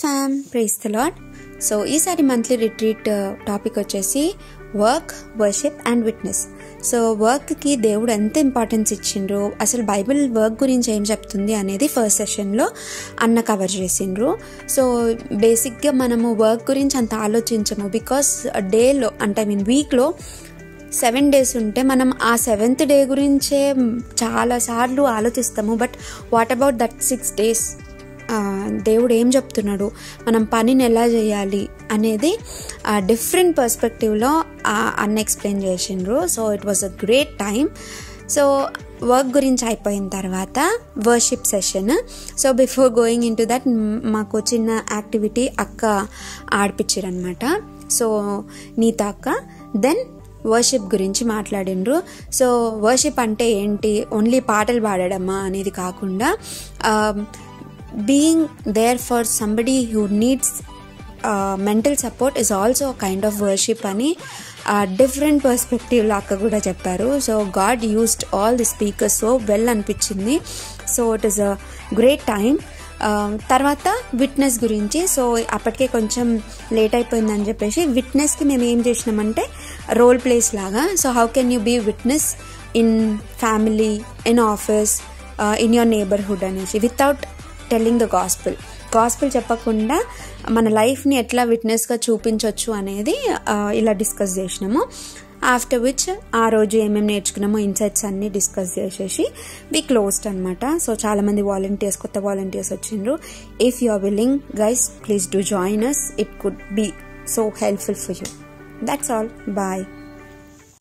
ఫ్యామ్, praise the lord. So ఈసారి monthly retreat topic వచ్చేసి work, worship and witness. So వర్క్కి దేవుడు ఎంత ఇంపార్టెన్స్ ఇచ్చిండ్రు, అసలు బైబిల్ వర్క్ గురించి ఏం చెప్తుంది అనేది ఫస్ట్ సెషన్లో అన్న కవర్ చేసిండ్రు. సో బేసిక్గా మనము వర్క్ గురించి అంత ఆలోచించము, బికాస్ డేలో అంటే వీక్లో 7 days ఉంటే మనం ఆ 7th డే గురించే చాలాసార్లు ఆలోచిస్తాము. But what about that 6 days? దేవుడు ఏం చెప్తున్నాడు, మనం పనిని ఎలా చేయాలి అనేది డిఫరెంట్ పర్స్పెక్టివ్లో అన్న ఎక్స్ప్లెయిన్ చేసిండ్రు. So it was a great time. So work గురించి అయిపోయిన తర్వాత worship session. So before going in to that మాకు చిన్న యాక్టివిటీ అక్క ఆడిపించారనమాట. సో నీతా అక్క దెన్ వర్షిప్ గురించి మాట్లాడిండ్రు. సో వర్షిప్ అంటే ఏంటి, ఓన్లీ పాటలు పాడడమా అనేది కాకుండా being there for somebody who needs mental support is also a kind of worship అని డిఫరెంట్ పర్స్పెక్టివ్లో అక్క కూడా చెప్పారు. So God used all the speakers so well అనిపించింది. So it is a great time. తర్వాత విట్నెస్ గురించి. సో అప్పటికే కొంచెం లేట్ అయిపోయిందని చెప్పేసి విట్నెస్కి మేము ఏం చేసినామంటే రోల్ ప్లేస్ లాగా. So how can you be witness in family, in office, in your neighbourhood అనేసి, వితౌట్ టెల్లింగ్ ద గాస్పుల్ చెప్పకుండా మన లైఫ్ని ఎట్లా విట్నెస్గా చూపించవచ్చు అనేది ఇలా డిస్కస్ చేసినాము. ఆఫ్టర్ విచ్ ఆ రోజు ఏమేమి నేర్చుకున్నామో ఇన్సైట్స్ అన్నీ డిస్కస్ చేసేసి వి క్లోజ్డ్ అనమాట. సో చాలామంది కొత్త వాలంటీర్స్ వచ్చిండ్రు. If you are willing guys, please do join us. It could be so helpful for you. That's all. Bye.